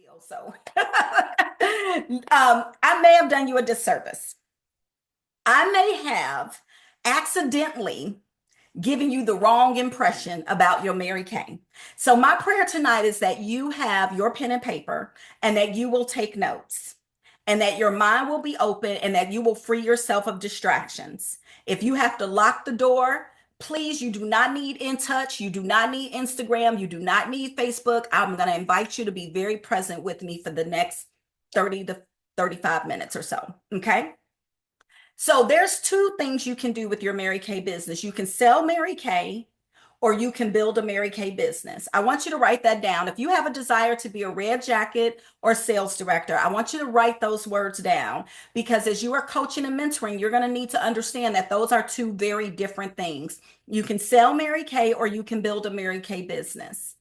video. So I may have done you a disservice. I may have accidentally given you the wrong impression about your Mary Kay. So my prayer tonight is that you have your pen and paper and that you will take notes and that your mind will be open and that you will free yourself of distractions. If you have to lock the door, please, you do not need In Touch. You do not need Instagram. You do not need Facebook. I'm going to invite you to be very present with me for the next 30 to 35 minutes or so. Okay. So there's two things you can do with your Mary Kay business. You can sell Mary Kay or you can build a Mary Kay business. I want you to write that down. If you have a desire to be a red jacket or sales director, I want you to write those words down because as you are coaching and mentoring, you're going to need to understand that those are two very different things. You can sell Mary Kay or you can build a Mary Kay business.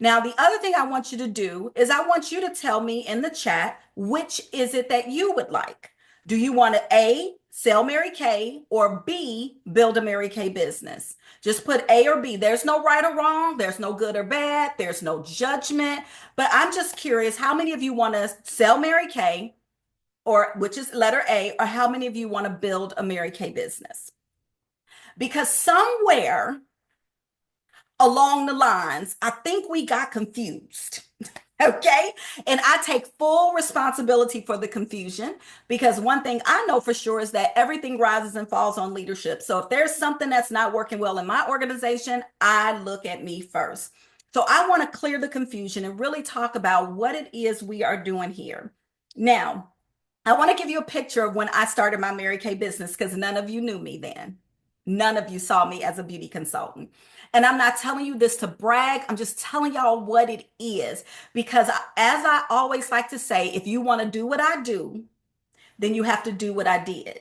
Now, the other thing I want you to do is I want you to tell me in the chat, which is it that you would like? Do you want to A, sell Mary Kay, or B, build a Mary Kay business? Just put A or B. There's no right or wrong. There's no good or bad. There's no judgment. But I'm just curious, how many of you want to sell Mary Kay, or which is letter A, or how many of you want to build a Mary Kay business? Because somewhere along the lines, I think we got confused. Okay. And I take full responsibility for the confusion because one thing I know for sure is that everything rises and falls on leadership. So if there's something that's not working well in my organization, I look at me first. So I want to clear the confusion and really talk about what it is we are doing here. Now, I want to give you a picture of when I started my Mary Kay business because none of you knew me then. None of you saw me as a beauty consultant. And I'm not telling you this to brag. I'm just telling y'all what it is. Because as I always like to say, if you want to do what I do, then you have to do what I did.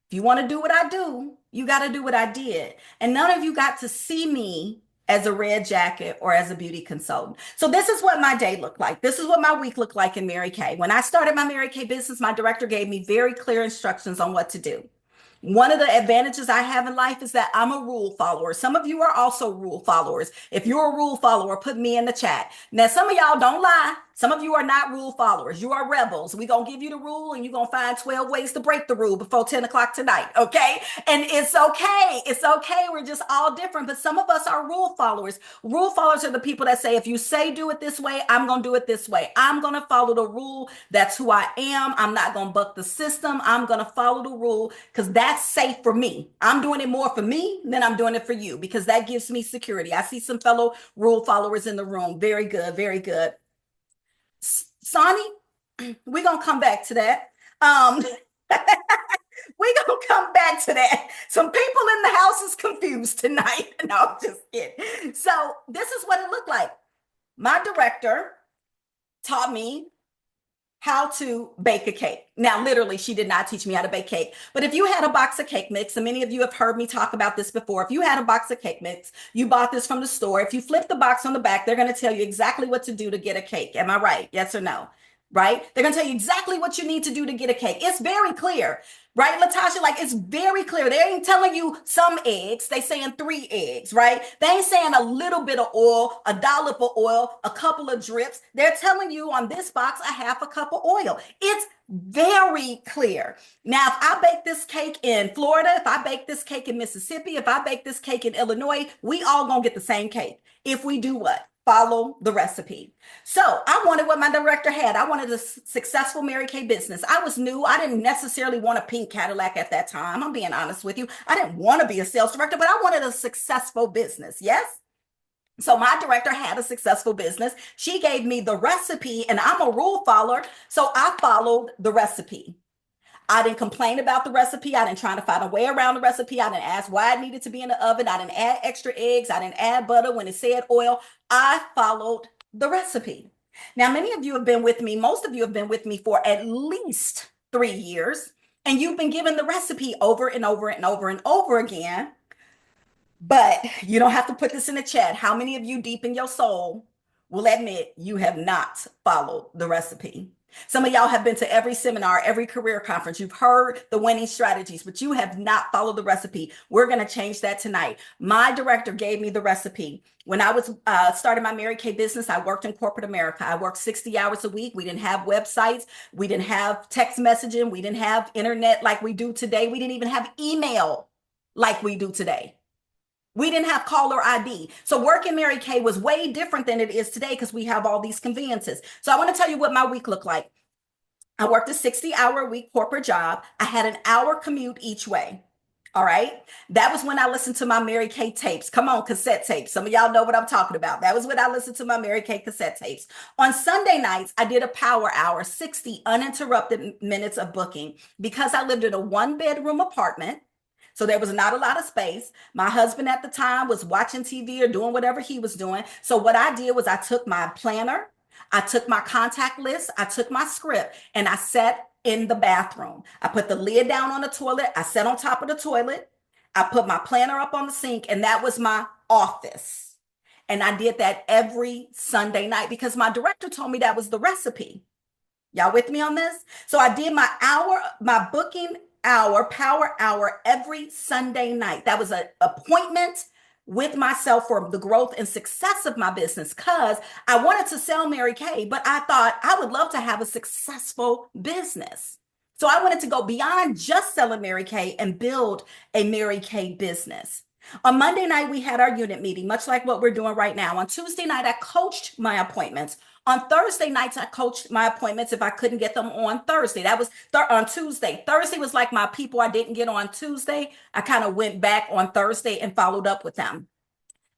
If you want to do what I do, you got to do what I did. And none of you got to see me as a red jacket or as a beauty consultant. So this is what my day looked like. This is what my week looked like in Mary Kay. When I started my Mary Kay business, my director gave me very clear instructions on what to do. One of the advantages I have in life is that I'm a rule follower. Some of you are also rule followers. If you're a rule follower, put me in the chat. Now, some of y'all don't lie. Some of you are not rule followers. You are rebels. We're going to give you the rule and you're going to find 12 ways to break the rule before 10 o'clock tonight. Okay. And it's okay. It's okay. We're just all different. But some of us are rule followers. Rule followers are the people that say, if you say do it this way, I'm going to do it this way. I'm going to follow the rule. That's who I am. I'm not going to buck the system. I'm going to follow the rule because that's safe for me. I'm doing it more for me than I'm doing it for you because that gives me security. I see some fellow rule followers in the room. Very good. Very good. Sonny, we're going to come back to that. We're going to come back to that. Some people in the house is confused tonight. No, I'm just kidding. So this is what it looked like. My director taught me how to bake a cake. Now, literally, she did not teach me how to bake cake. But if you had a box of cake mix, and many of you have heard me talk about this before, if you had a box of cake mix, you bought this from the store. If you flip the box on the back, they're going to tell you exactly what to do to get a cake. Am I right? Yes or no? Right? They're going to tell you exactly what you need to do to get a cake. It's very clear. Right, Latasha? Like it's very clear. They ain't telling you some eggs. They saying 3 eggs, right? They ain't saying a little bit of oil, a dollop of oil, a couple of drips. They're telling you on this box, a half a cup of oil. It's very clear. Now, if I bake this cake in Florida, if I bake this cake in Mississippi, if I bake this cake in Illinois, we all gonna get the same cake. If we do what? Follow the recipe. So I wanted what my director had. I wanted a successful Mary Kay business. I was new. I didn't necessarily want a pink Cadillac at that time. I'm being honest with you. I didn't want to be a sales director, but I wanted a successful business. Yes. So my director had a successful business. She gave me the recipe and I'm a rule follower. So I followed the recipe. I didn't complain about the recipe. I didn't try to find a way around the recipe. I didn't ask why it needed to be in the oven. I didn't add extra eggs. I didn't add butter when it said oil. I followed the recipe. Now, many of you have been with me. Most of you have been with me for at least 3 years, and you've been given the recipe over and over and over and over again. But you don't have to put this in the chat. How many of you deep in your soul will admit you have not followed the recipe? Some of y'all have been to every seminar, every career conference. You've heard the winning strategies, but you have not followed the recipe. We're going to change that tonight. My director gave me the recipe. When I was starting my Mary Kay business, I worked in corporate America. I worked 60 hours a week. We didn't have websites. We didn't have text messaging. We didn't have internet like we do today. We didn't even have email like we do today. We didn't have caller ID. So working Mary Kay was way different than it is today because we have all these conveniences. So I want to tell you what my week looked like. I worked a 60-hour-a-week corporate job. I had an hour commute each way. All right. That was when I listened to my Mary Kay tapes. Come on, cassette tapes. Some of y'all know what I'm talking about. That was when I listened to my Mary Kay cassette tapes. On Sunday nights, I did a power hour, 60 uninterrupted minutes of booking because I lived in a one-bedroom apartment. So there was not a lot of space. My husband at the time was watching TV or doing whatever he was doing. So what I did was I took my planner, I took my contact list, I took my script, and I sat in the bathroom. I put the lid down on the toilet. I sat on top of the toilet. I put my planner up on the sink, and that was my office. And I did that every Sunday night because my director told me that was the recipe. Y'all with me on this? So I did my hour, my booking hour, power hour every Sunday night. That was an appointment with myself for the growth and success of my business because I wanted to sell Mary Kay, but I thought I would love to have a successful business. So I wanted to go beyond just selling Mary Kay and build a Mary Kay business. On Monday night, we had our unit meeting, much like what we're doing right now. On Tuesday night, I coached my appointments. On Thursday nights, I coached my appointments if I couldn't get them on Thursday. That was on Tuesday. Thursday was like my people I didn't get on Tuesday. I kind of went back on Thursday and followed up with them.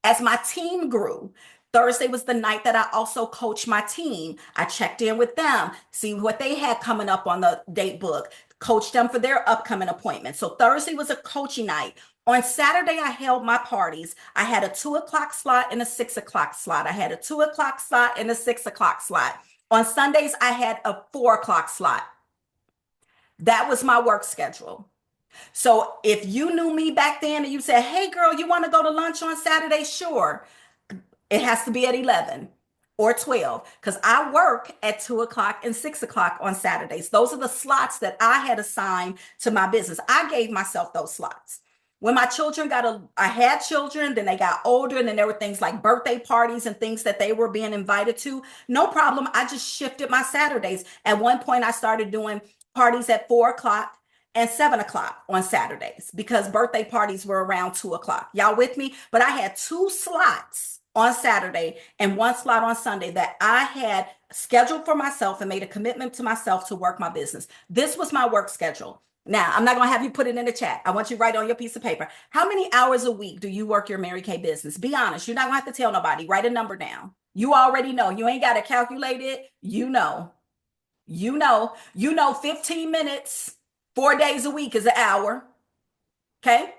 As my team grew, Thursday was the night that I also coached my team. I checked in with them, see what they had coming up on the date book, coached them for their upcoming appointments. So Thursday was a coaching night. On Saturday, I held my parties. I had a 2 o'clock slot and a 6 o'clock slot. I had a 2 o'clock slot and a 6 o'clock slot. On Sundays, I had a 4 o'clock slot. That was my work schedule. So if you knew me back then and you said, hey, girl, you want to go to lunch on Saturday? Sure. It has to be at 11 or 12 because I work at 2 o'clock and 6 o'clock on Saturdays. Those are the slots that I had assigned to my business. I gave myself those slots. When my children I had children, then they got older, and then there were things like birthday parties and things that they were being invited to. No problem. I just shifted my Saturdays. At one point, I started doing parties at 4 o'clock and 7 o'clock on Saturdays because birthday parties were around 2 o'clock. Y'all with me? But I had 2 slots on Saturday and 1 slot on Sunday that I had scheduled for myself and made a commitment to myself to work my business. This was my work schedule. Now, I'm not going to have you put it in the chat. I want you to write on your piece of paper. How many hours a week do you work your Mary Kay business? Be honest. You're not going to have to tell nobody. Write a number down. You already know. You ain't got to calculate it. You know. 15 minutes, 4 days a week is an hour. Okay?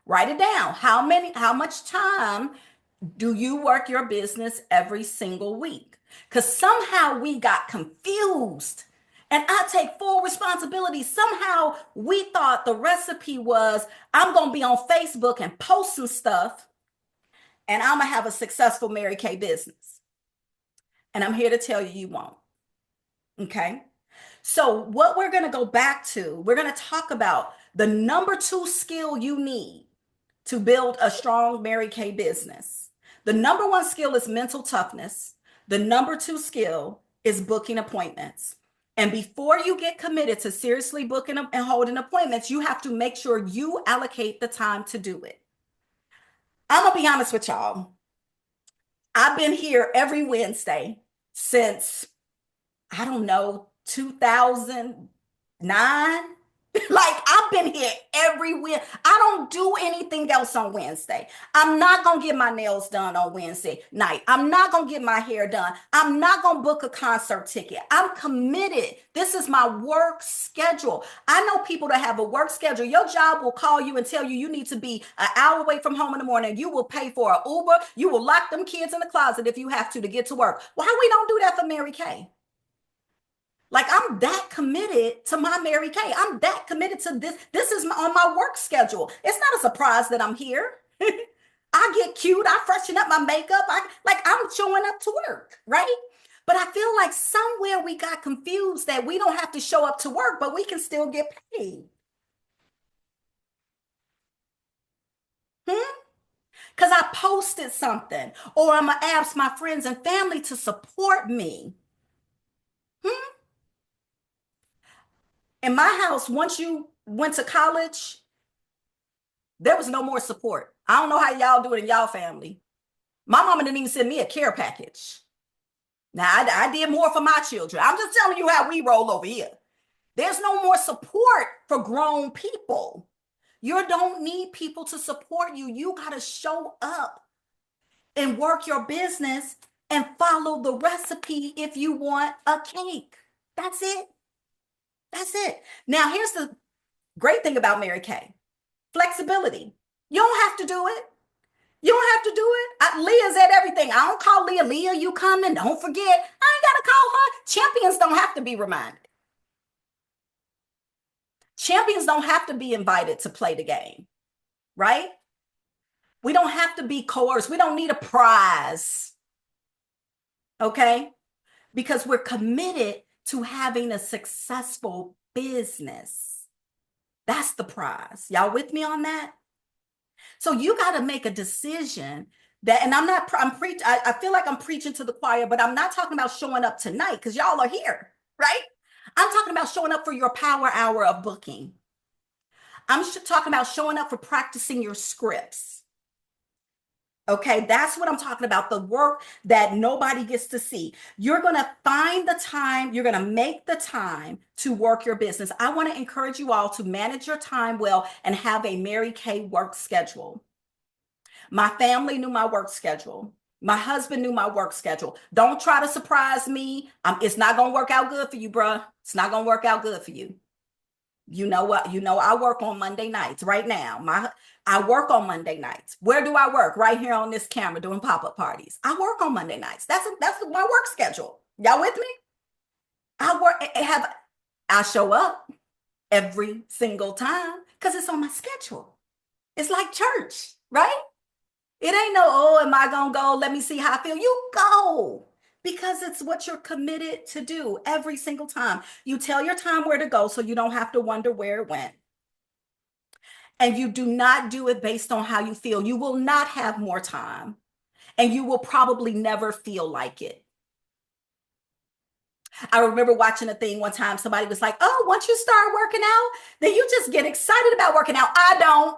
Write it down. How much time do you work your business every single week? Because somehow we got confused. And I take full responsibility. Somehow we thought the recipe was I'm going to be on Facebook and post some stuff and I'm going to have a successful Mary Kay business. And I'm here to tell you, you won't. Okay. So what we're going to go back to, we're going to talk about the number 2 skill you need to build a strong Mary Kay business. The number 1 skill is mental toughness. The number 2 skill is booking appointments. And before you get committed to seriously booking and holding appointments, you have to make sure you allocate the time to do it. I'm going to be honest with y'all. I've been here every Wednesday since, I don't know, 2009. Like I've been here every week. I don't do anything else on Wednesday. I'm not going to get my nails done on Wednesday night. I'm not going to get my hair done. I'm not going to book a concert ticket. I'm committed. This is my work schedule. I know people that have a work schedule. Your job will call you and tell you you need to be an hour away from home in the morning. You will pay for an Uber. You will lock them kids in the closet if you have to get to work. Why we don't do that for Mary Kay? Like I'm that committed to my Mary Kay. I'm that committed to this. This is on my work schedule. It's not a surprise that I'm here. I get cute. I freshen up my makeup. I'm showing up to work, right? But I feel like somewhere we got confused that we don't have to show up to work, but we can still get paid. Hmm? Because I posted something, or I'm going to ask my friends and family to support me. Hmm? In my house, once you went to college, there was no more support. I don't know how y'all do it in y'all family. My mama didn't even send me a care package. Now, I did more for my children. I'm just telling you how we roll over here. There's no more support for grown people. You don't need people to support you. You got to show up and work your business and follow the recipe if you want a cake. That's it. That's it. Now, here's the great thing about Mary Kay: flexibility. You don't have to do it. You don't have to do it. Leah's at everything. I don't call Leah. Leah, you coming? Don't forget. I ain't got to call her. Champions don't have to be reminded. Champions don't have to be invited to play the game, right? We don't have to be coerced. We don't need a prize, okay? Because we're committed to having a successful business. That's the prize. Y'all with me on that? So you got to make a decision that, and I feel like I'm preaching to the choir, but I'm not talking about showing up tonight because y'all are here, right? I'm talking about showing up for your power hour of booking. I'm talking about showing up for practicing your scripts. Okay, that's what I'm talking about. The work that nobody gets to see. You're going to find the time, you're going to make the time to work your business. I want to encourage you all to manage your time well and have a Mary Kay work schedule. My family knew my work schedule. My husband knew my work schedule. Don't try to surprise me. It's not going to work out good for you, bruh. It's not going to work out good for you. You know what? You know, I work on Monday nights right now. I work on Monday nights. Where do I work? Right here on this camera doing pop-up parties. I work on Monday nights. That's my work schedule. Y'all with me? I show up every single time because it's on my schedule. It's like church, right? It ain't no, oh, am I gonna go? Let me see how I feel. You go. Because it's what you're committed to do every single time. You tell your time where to go so you don't have to wonder where it went. And you do not do it based on how you feel. You will not have more time, and you will probably never feel like it. I remember watching a thing one time. Somebody was like, oh, once you start working out, then you just get excited about working out. I don't.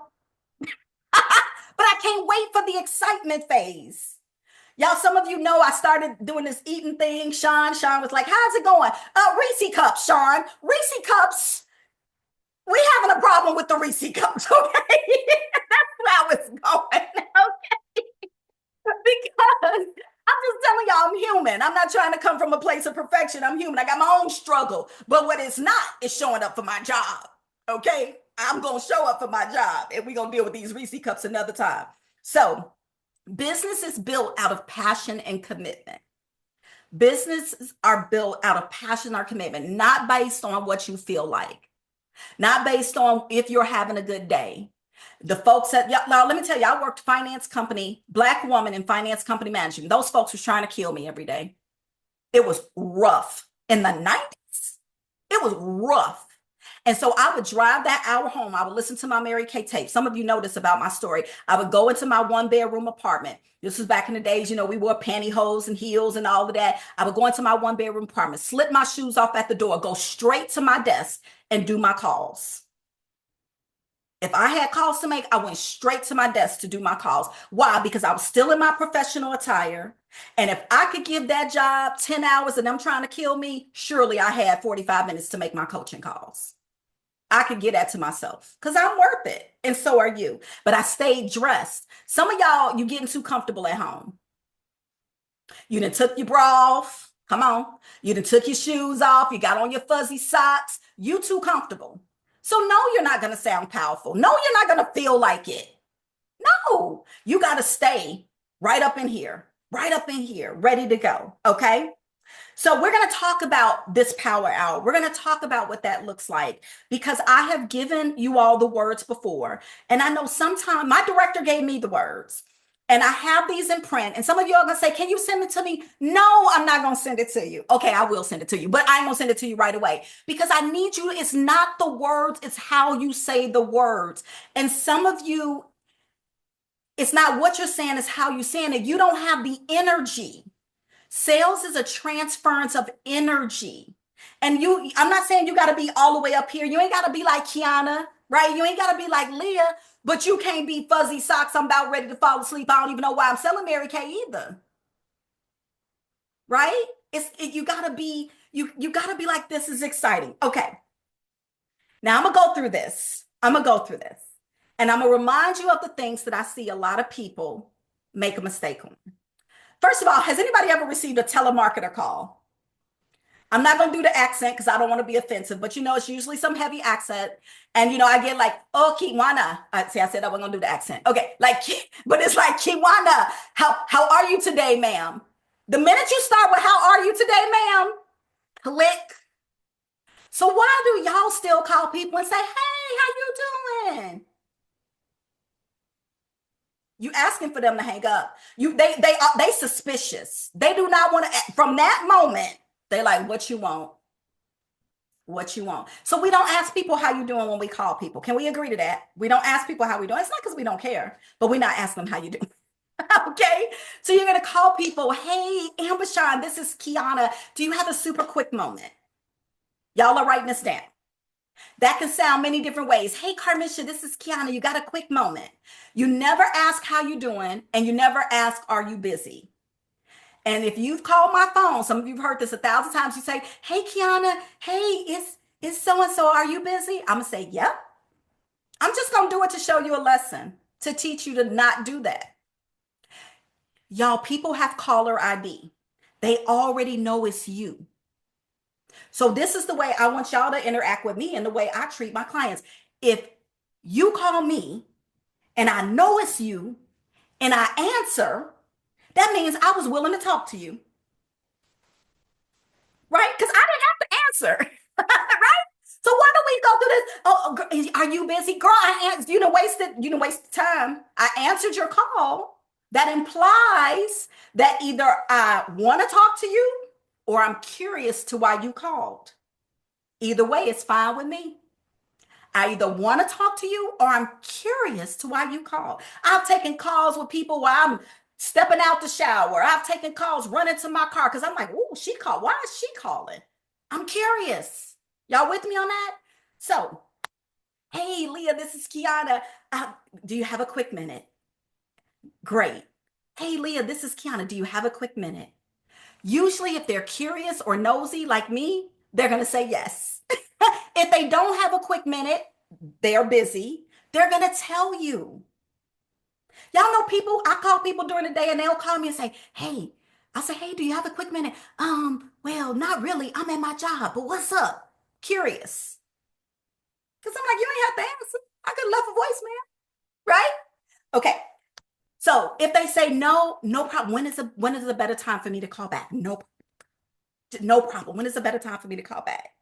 But I can't wait for the excitement phase. Y'all, some of you know I started doing this eating thing. Sean was like, how's it going? Reese cups, Sean. Reese cups. We having a problem with the Reese cups, okay? That's how it's going, okay? Because I'm just telling y'all I'm human. I'm not trying to come from a place of perfection. I'm human. I got my own struggle. But what it's not is showing up for my job, okay? I'm going to show up for my job, and we're going to deal with these Reese cups another time. So, business is built out of passion and commitment. Businesses are built out of passion or commitment, not based on what you feel like, not based on if you're having a good day. The folks at, now let me tell you, I worked finance company, Black woman in finance company management. Those folks were trying to kill me every day. It was rough. In the 90s, it was rough. And so I would drive that hour home. I would listen to my Mary Kay tape. Some of you know this about my story. I would go into my 1-bedroom apartment. This was back in the days, you know, we wore pantyhose and heels and all of that. I would go into my 1-bedroom apartment, slip my shoes off at the door, go straight to my desk and do my calls. If I had calls to make, I went straight to my desk to do my calls. Why? Because I was still in my professional attire. And if I could give that job 10 hours and them trying to kill me, surely I had 45 minutes to make my coaching calls. I could get that to myself because I'm worth it. And so are you. But I stayed dressed. Some of y'all, you getting too comfortable at home. You done took your bra off. Come on. You done took your shoes off. You got on your fuzzy socks. You too comfortable. So no, you're not going to sound powerful. No, you're not going to feel like it. No, you got to stay right up in here, ready to go. Okay. So we're going to talk about this power hour. We're going to talk about what that looks like because I have given you all the words before. And I know sometimes my director gave me the words. And I have these in print. And some of you are going to say, can you send it to me? No, I'm not going to send it to you. Okay, I will send it to you, but I ain't going to send it to you right away because I need you. It's not the words, it's how you say the words. And some of you, it's not what you're saying, it's how you're saying it. You don't have the energy. Sales is a transference of energy. And I'm not saying you got to be all the way up here. You ain't got to be like Kiana, right? You ain't got to be like Leah, but you can't be fuzzy socks. I'm about ready to fall asleep. I don't even know why I'm selling Mary Kay either. Right? You gotta be, you gotta be like, this is exciting. Okay. Now I'm gonna go through this. And I'm gonna remind you of the things that I see a lot of people make a mistake on. First of all, has anybody ever received a telemarketer call? I'm not going to do the accent because I don't want to be offensive, but it's usually some heavy accent. And, I get like, oh, Kiwana. See, I said I wasn't going to do the accent. Okay. But it's like, Kiwana, how are you today, ma'am? The minute you start with, how are you today, ma'am? Click. So why do y'all still call people and say, hey, how you doing? You asking for them to hang up. They suspicious. They do not want to, from that moment, they're like, what you want? What you want? So we don't ask people how you doing when we call people. Can we agree to that? We don't ask people how we doing. It's not because we don't care, but we're not asking them how you doing. Okay. So you're going to call people, hey, Ambashan, this is Kiana. Do you have a super quick moment? Y'all are writing this down. That can sound many different ways. Hey, Carmisha, this is Kiana. You got a quick moment. You never ask how you doing, and you never ask, are you busy? And if you've called my phone, some of you've heard this 1,000 times, you say, hey, Kiana, hey, it's so-and-so. Are you busy? I'm going to say, yep. I'm just going to do it to show you a lesson, to teach you to not do that. Y'all, people have caller ID. They already know it's you. So this is the way I want y'all to interact with me and the way I treat my clients. If you call me and I know it's you and I answer, that means I was willing to talk to you. Right? Because I didn't have to answer. Right? So why do we go through this? Oh, are you busy? Girl, I answered. You done wasted time. I answered your call. That implies that either I want to talk to you or I'm curious to why you called. Either way, it's fine with me. I either want to talk to you or I'm curious to why you called. I've taken calls with people while I'm stepping out the shower. I've taken calls running to my car because I'm like, oh, she called. Why is she calling? I'm curious. Y'all with me on that? So, hey, Leah, this is Kiana. Do you have a quick minute? Great. Hey, Leah, this is Kiana. Do you have a quick minute? Usually, if they're curious or nosy like me, they're going to say yes. If they don't have a quick minute, they're busy. They're going to tell you. Y'all know people, I call people during the day and they'll call me and say, hey, I'll say, hey, do you have a quick minute? Well, not really. I'm at my job, but what's up? Curious. Because I'm like, you ain't have to answer. I could have left a voicemail, right? Okay. So if they say no problem. When is a better time for me to call back? No problem. When is a better time for me to call back?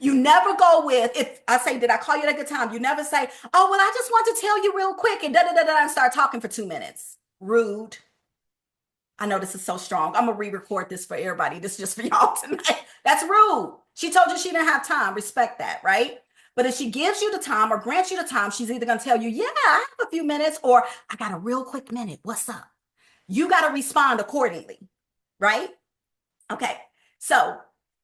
You never go with, if I say, did I call you at a good time? You never say, oh, well, I just want to tell you real quick and and start talking for 2 minutes. Rude. I know this is so strong. I'm going to re-record this for everybody. This is just for y'all tonight. That's rude. She told you she didn't have time. Respect that, right? But if she gives you the time or grants you the time, she's either going to tell you, yeah, I have a few minutes, or I got a real quick minute. What's up? You got to respond accordingly, right? Okay. So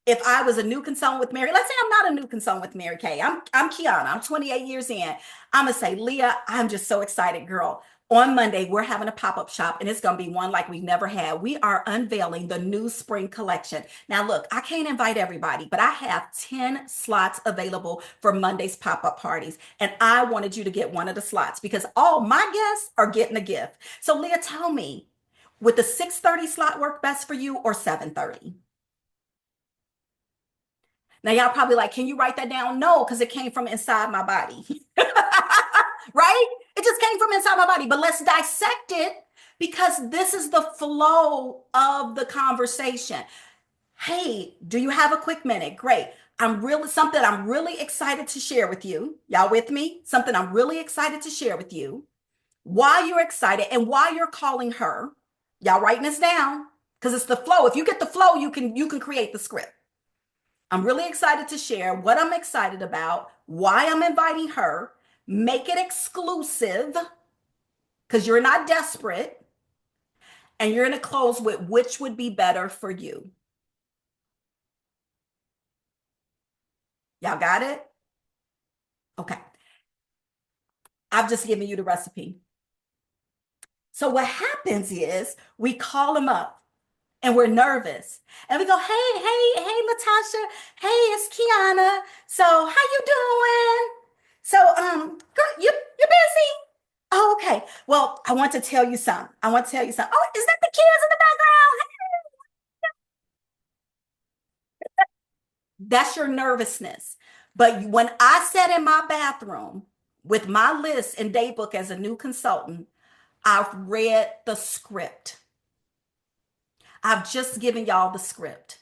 if I was a new consultant with Mary, let's say I'm not a new consultant with Mary Kay. I'm Kiana. I'm 28 years in. I'm going to say, Leah, I'm just so excited, girl. On Monday, we're having a pop-up shop, and it's going to be one like we've never had. We are unveiling the new spring collection. Now, look, I can't invite everybody, but I have 10 slots available for Monday's pop-up parties, and I wanted you to get one of the slots because all my guests are getting a gift. So, Leah, tell me, would the 6:30 slot work best for you or 7:30? Now, y'all probably like, can you write that down? No, because it came from inside my body. Right? It just came from inside my body. But let's dissect it because this is the flow of the conversation. Hey, do you have a quick minute? Great. Something I'm really excited to share with you. Y'all with me? Something I'm really excited to share with you. why you're excited and why you're calling her. Y'all writing this down because it's the flow. If you get the flow, you can create the script. I'm really excited to share what I'm excited about, why I'm inviting her, make it exclusive because you're not desperate, and you're going to close with which would be better for you. Y'all got it? Okay. I've just given you the recipe. So what happens is we call them up and we're nervous and we go, hey, Latasha, hey, it's Kiana. So how you doing? So, girl, you busy? Oh, okay. Well, I want to tell you something. Oh, is that the kids in the background? That's your nervousness. But when I sat in my bathroom with my list and daybook as a new consultant, I've read the script. I've just given y'all the script.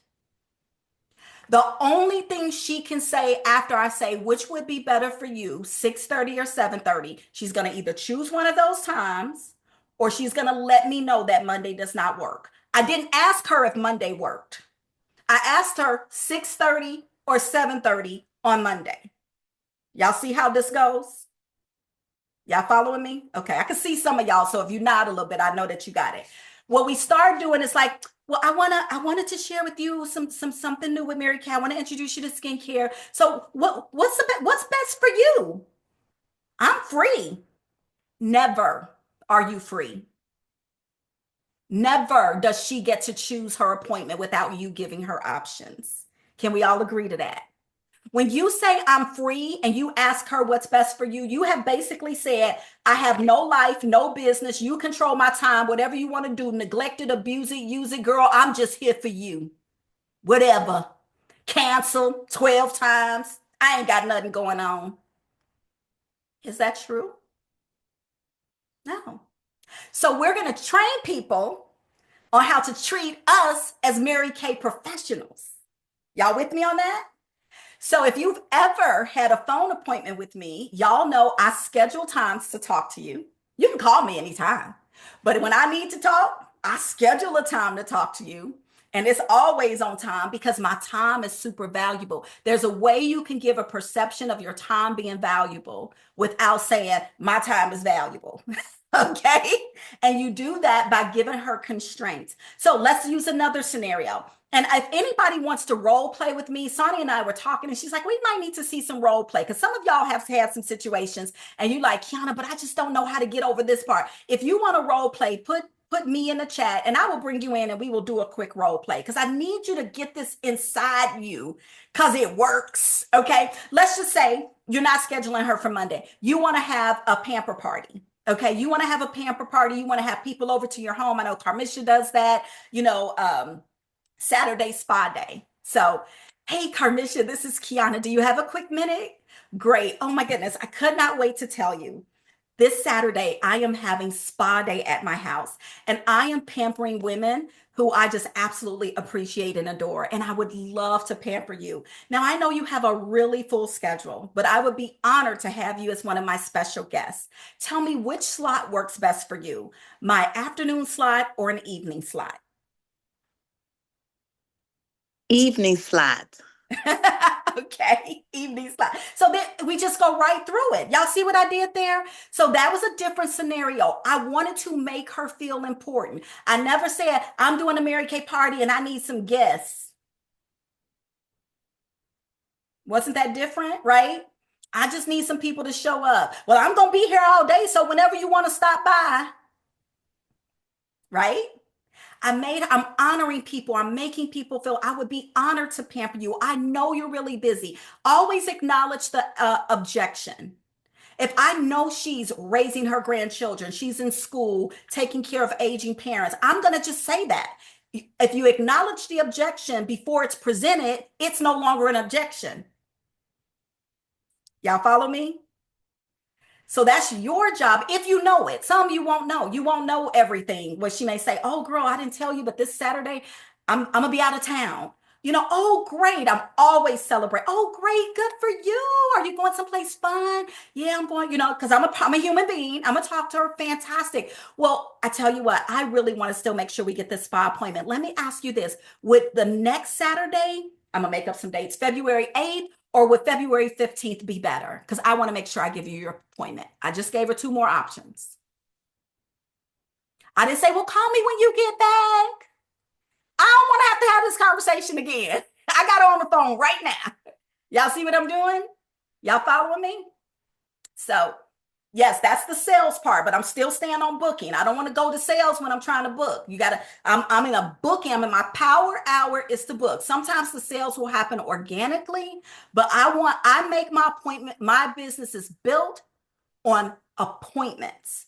The only thing she can say after I say which would be better for you, 6:30 or 7:30, she's going to either choose one of those times or she's going to let me know that Monday does not work. I didn't ask her if Monday worked. I asked her 6:30 or 7:30 on Monday. Y'all see how this goes? Y'all following me? Okay, I can see some of y'all. So if you nod a little bit, I know that you got it. What we start doing is like, well, I wanted to share with you something new with Mary Kay. I want to introduce you to skincare. So what's best for you? I'm free. Never are you free. Never does she get to choose her appointment without you giving her options. Can we all agree to that? When you say I'm free and you ask her what's best for you, you have basically said, I have no life, no business. You control my time, whatever you want to do, neglect it, abuse it, use it, girl. I'm just here for you. Whatever. Cancel 12 times. I ain't got nothing going on. Is that true? No. So we're going to train people on how to treat us as Mary Kay professionals. Y'all with me on that? So if you've ever had a phone appointment with me, y'all know I schedule times to talk to you. You can call me anytime. But when I need to talk, I schedule a time to talk to you. And it's always on time because my time is super valuable. There's a way you can give a perception of your time being valuable without saying my time is valuable. Okay. And you do that by giving her constraints. So let's use another scenario. And if anybody wants to role play with me, Sonny and I were talking, and she's like, we might need to see some role play because some of y'all have had some situations and you like, Kiana, but I just don't know how to get over this part. If you want to role play, put me in the chat and I will bring you in and we will do a quick role play because I need you to get this inside you because it works. Okay. Let's just say you're not scheduling her for Monday. You want to have a pamper party. Okay. You want to have a pamper party. You want to have people over to your home. I know Carmisha does that, Saturday spa day. So, hey, Carmisha, this is Kiana. Do you have a quick minute? Great. Oh my goodness. I could not wait to tell you. This Saturday, I am having spa day at my house, and I am pampering women who I just absolutely appreciate and adore. And I would love to pamper you. Now, I know you have a really full schedule, but I would be honored to have you as one of my special guests. Tell me which slot works best for you, my afternoon slot or an evening slot? Evening slot. Okay, evening slot. So then we just go right through it. Y'all see what I did there? So that was a different scenario. I wanted to make her feel important. I never said, I'm doing a Mary Kay party and I need some guests. Wasn't that different, right? I just need some people to show up. Well, I'm going to be here all day. So whenever you want to stop by, right? I'm honoring people. I'm making people feel I would be honored to pamper you. I know you're really busy. Always acknowledge the objection. If I know she's raising her grandchildren, she's in school, taking care of aging parents, I'm going to just say that. If you acknowledge the objection before it's presented, it's no longer an objection. Y'all follow me? So that's your job if you know it. Some you won't know. You won't know everything. Where she may say, oh, girl, I didn't tell you, but this Saturday, I'm going to be out of town. Oh, great. I'm always celebrate. Oh, great. Good for you. Are you going someplace fun? Yeah, I'm going, because I'm a human being. I'm going to talk to her. Fantastic. Well, I tell you what, I really want to still make sure we get this spa appointment. Let me ask you this. Would the next Saturday, I'm going to make up some dates, February 8th, or would February 15th be better? Because I want to make sure I give you your appointment. I just gave her two more options. I didn't say, well, call me when you get back. I don't want to have this conversation again. I got her on the phone right now. Y'all see what I'm doing? Y'all following me? So, yes, that's the sales part, but I'm still staying on booking. I don't want to go to sales when I'm trying to book. I'm in a booking. I'm in my power hour is to book. Sometimes the sales will happen organically, but I make my appointment. My business is built on appointments.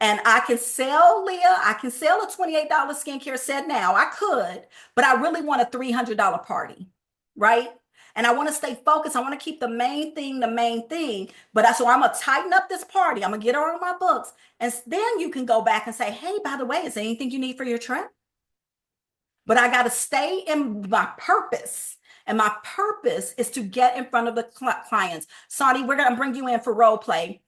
And I can sell, Leah, I can sell a $28 skincare set now. I could, but I really want a $300 party, right? And I want to stay focused. I want to keep the main thing the main thing. So I'm going to tighten up this party. I'm going to get her on my books. And then you can go back and say, hey, by the way, is there anything you need for your trip? But I got to stay in my purpose. And my purpose is to get in front of the clients. Sonny, we're going to bring you in for role play.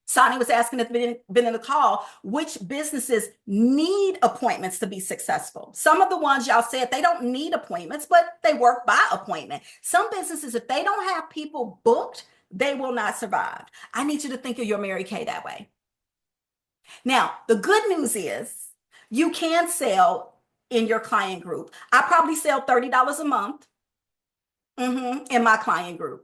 Sonny was asking if been in the call, which businesses need appointments to be successful. Some of the ones y'all said they don't need appointments, but they work by appointment. Some businesses, if they don't have people booked, they will not survive. I need you to think of your Mary Kay that way. Now, the good news is you can sell in your client group. I probably sell $30 a month in my client group.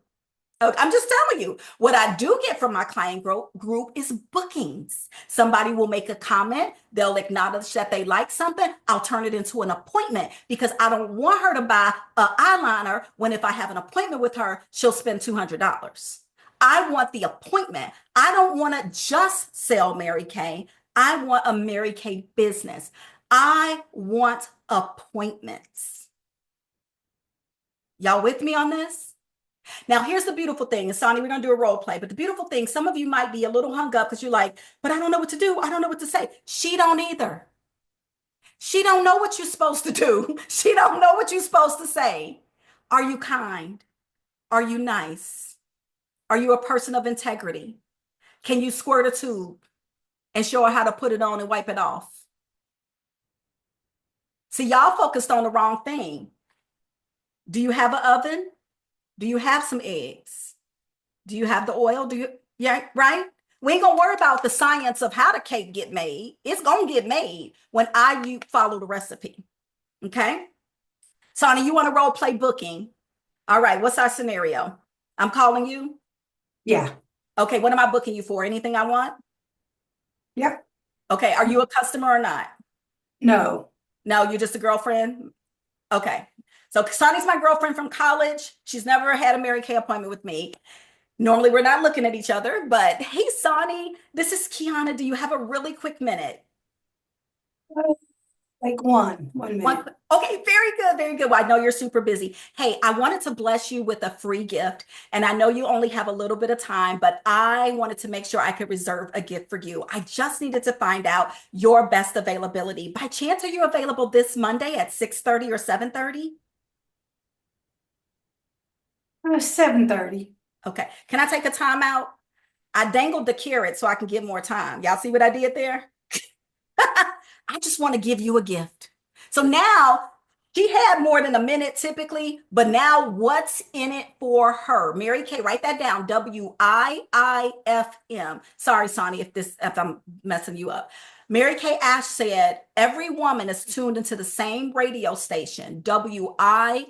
I'm just telling you, what I do get from my client group is bookings. Somebody will make a comment. They'll acknowledge that they like something. I'll turn it into an appointment because I don't want her to buy an eyeliner when if I have an appointment with her, she'll spend $200. I want the appointment. I don't want to just sell Mary Kay. I want a Mary Kay business. I want appointments. Y'all with me on this? Now, here's the beautiful thing. And Sonny, we're going to do a role play. But the beautiful thing, some of you might be a little hung up because you're like, but I don't know what to do. I don't know what to say. She don't either. She don't know what you're supposed to do. She don't know what you're supposed to say. Are you kind? Are you nice? Are you a person of integrity? Can you squirt a tube and show her how to put it on and wipe it off? See, y'all focused on the wrong thing. Do you have an oven? Do you have some eggs? Do you have the oil? Yeah, right? We ain't gonna worry about the science of how the cake get made. It's gonna get made when you follow the recipe. Okay? Sonny, you want to role play booking? All right, what's our scenario? I'm calling you? Yeah. Okay, what am I booking you for? Anything I want? Yep. Okay, are you a customer or not? No. No, you're just a girlfriend? Okay. So Sonny's my girlfriend from college. She's never had a Mary Kay appointment with me. Normally, we're not looking at each other, but hey, Sonny, this is Kiana. Do you have a really quick minute? Like one minute. Okay, very good, very good. Well, I know you're super busy. Hey, I wanted to bless you with a free gift, and I know you only have a little bit of time, but I wanted to make sure I could reserve a gift for you. I just needed to find out your best availability. By chance, are you available this Monday at 6:30 or 7:30? 7:30. Okay. Can I take a time out? I dangled the carrot so I can give more time. Y'all see what I did there? I just want to give you a gift. So now she had more than a minute typically, but now what's in it for her? Mary Kay, write that down. WIIFM. Sorry, Sonny, if I'm messing you up. Mary Kay Ash said, every woman is tuned into the same radio station, WIIFM.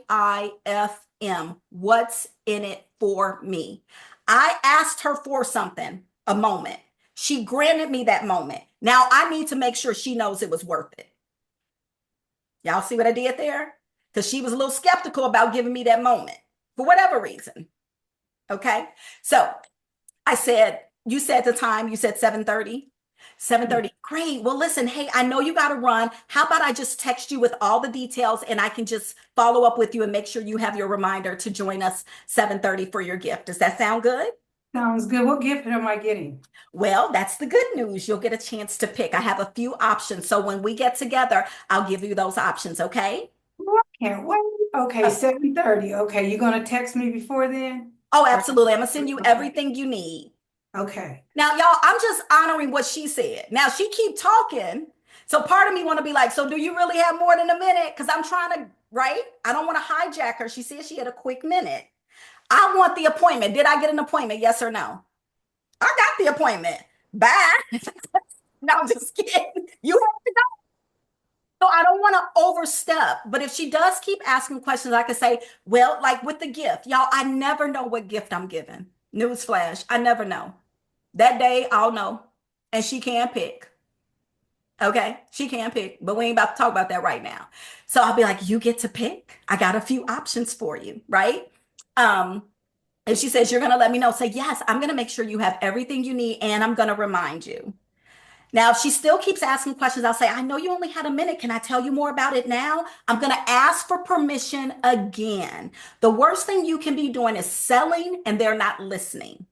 What's in it for me? I asked her for something, a moment. She granted me that moment. Now I need to make sure she knows it was worth it. Y'all see what I did there? Because she was a little skeptical about giving me that moment for whatever reason. Okay. So I said, you said the time, you said 7:30. 7:30. Great. Well, listen, hey, I know you got to run. How about I just text you with all the details and I can just follow up with you and make sure you have your reminder to join us 7:30 for your gift. Does that sound good? Sounds good. What gift am I getting? Well, that's the good news. You'll get a chance to pick. I have a few options. So when we get together, I'll give you those options. Okay. I can't wait. Okay, 7:30. Okay, you gonna text me before then? Oh, absolutely. I'm gonna send you Okay. everything you need. Okay. Now, y'all, I'm just honoring what she said. Now she keep talking. So part of me want to be like, so do you really have more than a minute? Because I'm trying to, right? I don't want to hijack her. She said she had a quick minute. I want the appointment. Did I get an appointment? Yes or no? I got the appointment. Bye. No, I'm just kidding. You have to go. So I don't want to overstep. But if she does keep asking questions, I could say, well, like with the gift, y'all, I never know what gift I'm giving. Newsflash, I never know. That day, I'll know. And she can pick. Okay, she can pick, but we ain't about to talk about that right now. So I'll be like, you get to pick. I got a few options for you, right? Um, if she says you're gonna let me know, say yes, I'm gonna make sure you have everything you need and I'm gonna remind you. Now, if she still keeps asking questions, I'll say, I know you only had a minute. Can I tell you more about it now? I'm going to ask for permission again. The worst thing you can be doing is selling and they're not listening.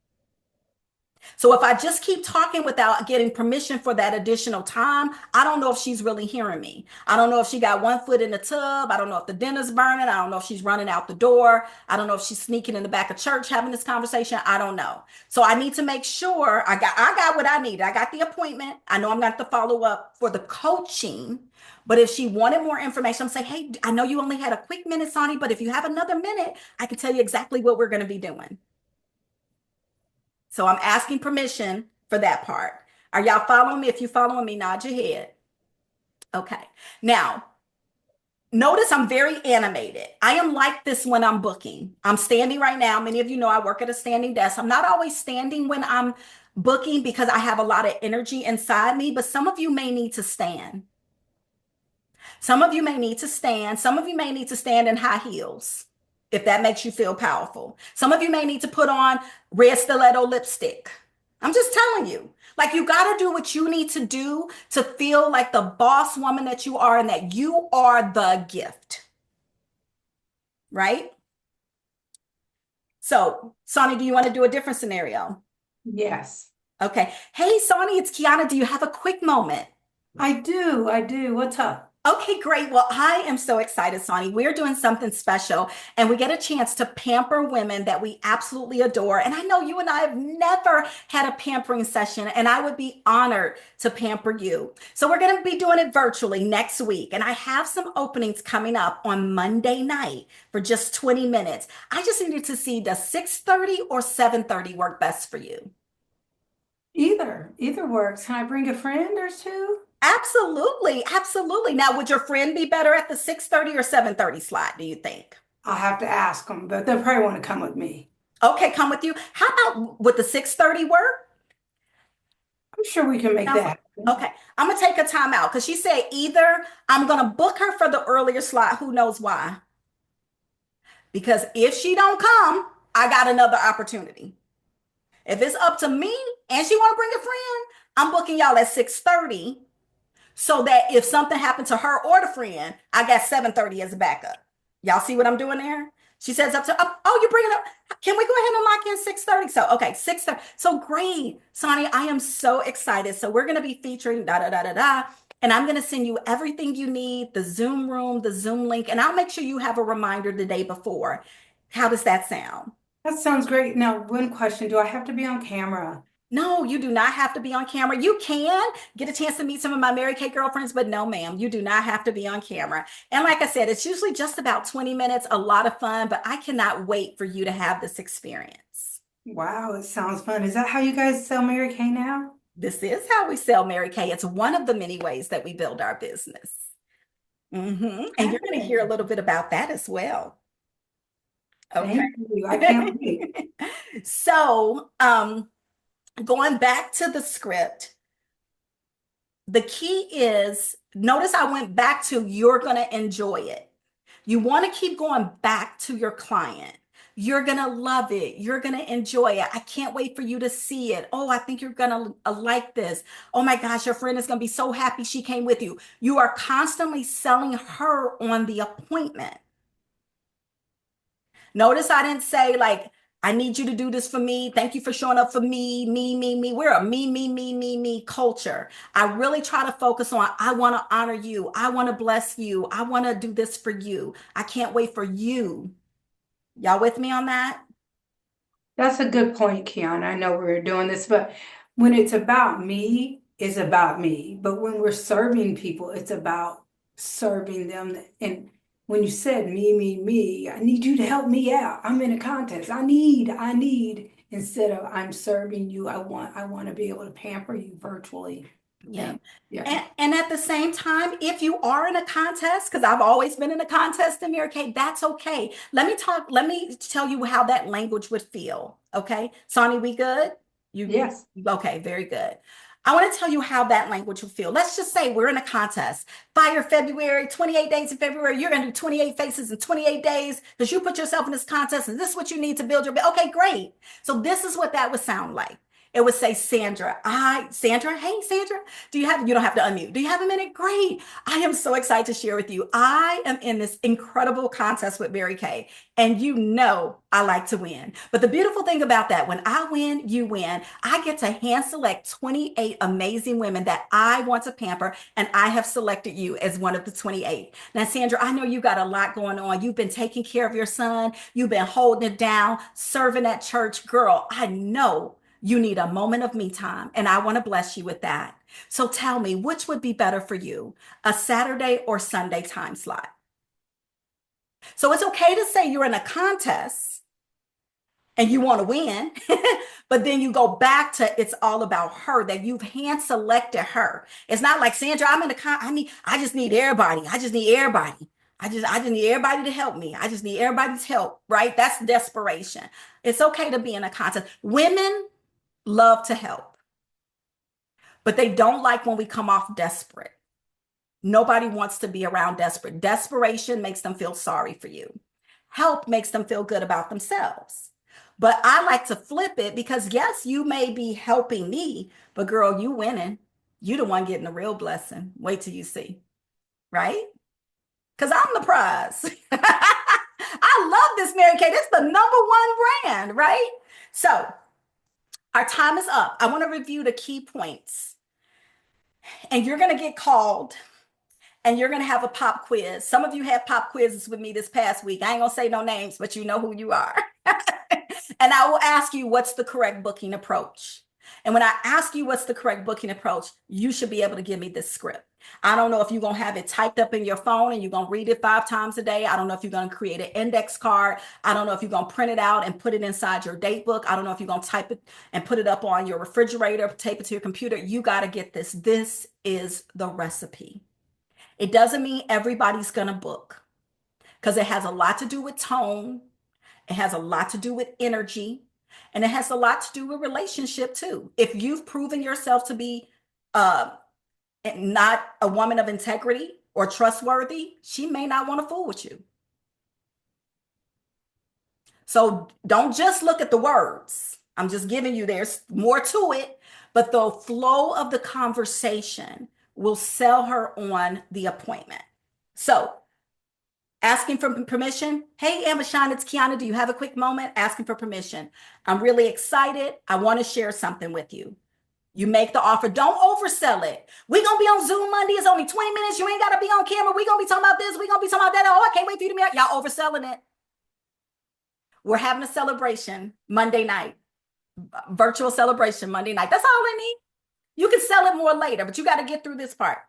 So if I just keep talking without getting permission for that additional time, I don't know if she's really hearing me. I don't know if she got one foot in the tub. I don't know if the dinner's burning. I don't know if she's running out the door. I don't know if she's sneaking in the back of church having this conversation. I don't know. So I need to make sure I got what I need. I got the appointment. I know I'm going to have to follow up for the coaching. But if she wanted more information, I'm saying, hey, I know you only had a quick minute, Sonny, but if you have another minute, I can tell you exactly what we're going to be doing. So I'm asking permission for that part. Are y'all following me? If you're following me, nod your head. Okay. Now, notice I'm very animated. I am like this when I'm booking. I'm standing right now. Many of you know I work at a standing desk. I'm not always standing when I'm booking because I have a lot of energy inside me, but some of you may need to stand. Some of you may need to stand. Some of you may need to stand in high heels if that makes you feel powerful. Some of you may need to put on red stiletto lipstick. I'm just telling you, like you got to do what you need to do to feel like the boss woman that you are and that you are the gift, right? So, Sonny, do you want to do a different scenario? Yes. Okay. Hey, Sonny, it's Kiana. Do you have a quick moment? I do. I do. What's up? Okay, great. Well, I am so excited, Sonny. We're doing something special, and we get a chance to pamper women that we absolutely adore. And I know you and I have never had a pampering session, and I would be honored to pamper you. So we're going to be doing it virtually next week, and I have some openings coming up on Monday night for just 20 minutes. I just needed to see does 6:30 or 7:30 work best for you? Either works. Can I bring a friend or two? Absolutely, absolutely. Now, would your friend be better at the 6:30 or 7:30 slot, do you think? I'll have to ask them, but they'll probably want to come with me. Okay, come with you. How about would the 6:30 work? I'm sure we can make Sounds that. Okay, I'm gonna take a time out because she said either I'm gonna book her for the earlier slot, who knows why? Because if she don't come, I got another opportunity. If it's up to me and she want to bring a friend, I'm booking y'all at 6:30 so that if something happened to her or the friend, I got 7:30 as a backup. Y'all see what I'm doing there? She says up to, oh, you bring it up. Can we go ahead and lock in 6:30? So, okay, 6:30. So great, Sonny, I am so excited. So we're going to be featuring da da da da da. And I'm going to send you everything you need, the Zoom room, the Zoom link, and I'll make sure you have a reminder the day before. How does that sound? That sounds great. Now, one question, do I have to be on camera? No, you do not have to be on camera. You can get a chance to meet some of my Mary Kay girlfriends, but no, ma'am, you do not have to be on camera. And like I said, it's usually just about 20 minutes, a lot of fun, but I cannot wait for you to have this experience. Wow, it sounds fun. Is that how you guys sell Mary Kay now? This is how we sell Mary Kay. It's one of the many ways that we build our business. And you're going to hear a little bit about that as well. Okay. Thank you. I can't wait. So, going back to the script, the key is notice I went back to you're going to enjoy it. You want to keep going back to your client. You're going to love it. You're going to enjoy it. I can't wait for you to see it. Oh, I think you're going to like this. Oh my gosh, your friend is going to be so happy she came with you. You are constantly selling her on the appointment. Notice I didn't say like, I need you to do this for me. Thank you for showing up for me, me. We're a me culture. I really try to focus on, I want to honor you. I want to bless you. I want to do this for you. I can't wait for you. Y'all with me on that? That's a good point, Kiana. I know we're doing this, but when it's about me, it's about me. But when we're serving people, it's about serving them. And when you said me, I need you to help me out. I'm in a contest. I need, instead of I'm serving you, I want to be able to pamper you virtually. Yeah. Yeah. And at the same time, if you are in a contest, because I've always been in a contest in Mary Kay, that's okay. Let me tell you how that language would feel. Okay. Sonny, we good? You Yes. okay, very good. I want to tell you how that language would feel. Let's just say we're in a contest. Fire February, 28 days in February. You're going to do 28 faces in 28 days because you put yourself in this contest and this is what you need to build your. Okay, great. So this is what that would sound like. It would say, Sandra, hey, Sandra, you don't have to unmute. Do you have a minute? Great. I am so excited to share with you. I am in this incredible contest with Mary Kay, and you know I like to win. But the beautiful thing about that, when I win, you win. I get to hand select 28 amazing women that I want to pamper, and I have selected you as one of the 28. Now, Sandra, I know you got a lot going on. You've been taking care of your son. You've been holding it down, serving at church. Girl, I know you need a moment of me time, and I want to bless you with that. So tell me, which would be better for you, a Saturday or Sunday time slot? So it's okay to say you're in a contest and you want to win, but then you go back to it's all about her, that you've hand selected her. It's not like, Sandra, I'm in a I just need everybody. I just need everybody. I just need everybody to help me. I just need everybody's help, right? That's desperation. It's okay to be in a contest. Women love to help, but they don't like when we come off desperate. Nobody wants to be around desperate. Desperation makes them feel sorry for you. Help makes them feel good about themselves. But I like to flip it because, yes, you may be helping me, but girl, you winning. You the one getting the real blessing. Wait till you see, right? Because I'm the prize. I love this Mary Kay. This is the #1 brand, right? So our time is up. I want to review the key points. And you're going to get called and you're going to have a pop quiz. Some of you had pop quizzes with me this past week. I ain't going to say no names, but you know who you are. And I will ask you, what's the correct booking approach? And when I ask you what's the correct booking approach, you should be able to give me this script. I don't know if you're going to have it typed up in your phone and you're going to read it 5 times a day. I don't know if you're going to create an index card. I don't know if you're going to print it out and put it inside your date book. I don't know if you're going to type it and put it up on your refrigerator, tape it to your computer. You got to get this. This is the recipe. It doesn't mean everybody's going to book because it has a lot to do with tone. It has a lot to do with energy, and it has a lot to do with relationship too. If you've proven yourself to be not a woman of integrity or trustworthy, she may not want to fool with you. So don't just look at the words. I'm just giving you, there's more to it, but the flow of the conversation will sell her on the appointment. So asking for permission. Hey, Amazon, it's Kiana. Do you have a quick moment? Asking for permission. I'm really excited. I want to share something with you. You make the offer. Don't oversell it. We're going to be on Zoom Monday. It's only 20 minutes. You ain't got to be on camera. We're going to be talking about this. We're going to be talking about that. Oh, I can't wait for you to meet. Y'all overselling it. We're having a celebration Monday night. Virtual celebration Monday night. That's all I need. You can sell it more later, but you got to get through this part.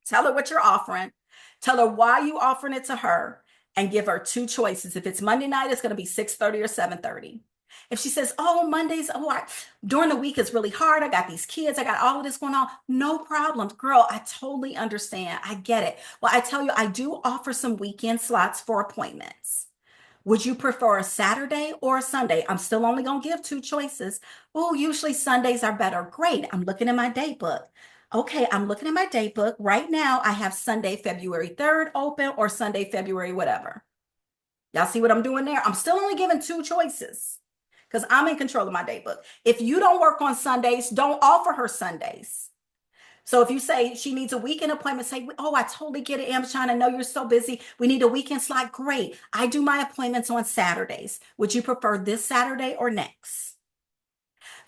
Tell her what you're offering. Tell her why you offering it to her and give her 2 choices. If it's Monday night, it's going to be 6:30 or 7:30. If she says, oh, Mondays, during the week is really hard. I got these kids. I got all of this going on. No problem. Girl, I totally understand. I get it. Well, I tell you, I do offer some weekend slots for appointments. Would you prefer a Saturday or a Sunday? I'm still only going to give 2 choices. Oh, usually Sundays are better. Great. I'm looking in my date book. Okay, I'm looking at my date book. Right now, I have Sunday, February 3rd open or Sunday, February, whatever. Y'all see what I'm doing there? I'm still only giving 2 choices because I'm in control of my date book. If you don't work on Sundays, don't offer her Sundays. So if you say she needs a weekend appointment, say, oh, I totally get it, Amshine. I know you're so busy. We need a weekend slot. Great. I do my appointments on Saturdays. Would you prefer this Saturday or next?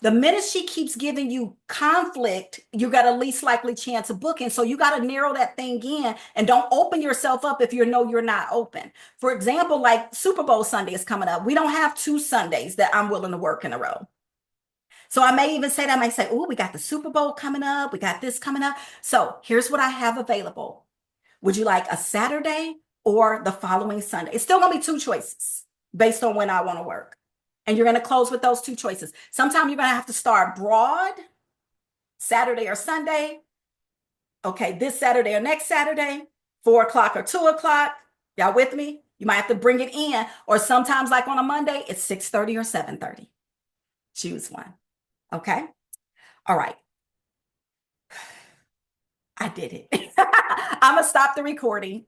The minute she keeps giving you conflict, you got a least likely chance of booking. So you got to narrow that thing in and don't open yourself up if you know you're not open. For example, like Super Bowl Sunday is coming up. We don't have 2 Sundays that I'm willing to work in a row. So I may even say that, I might say, oh, we got the Super Bowl coming up. We got this coming up. So here's what I have available. Would you like a Saturday or the following Sunday? It's still going to be 2 choices based on when I want to work. And you're going to close with those 2 choices. Sometimes you're going to have to start broad, Saturday or Sunday. Okay, this Saturday or next Saturday, 4 o'clock or 2 o'clock. Y'all with me? You might have to bring it in. Or sometimes like on a Monday, it's 6:30 or 7:30. Choose one. Okay. All right. I did it. I'm going to stop the recording.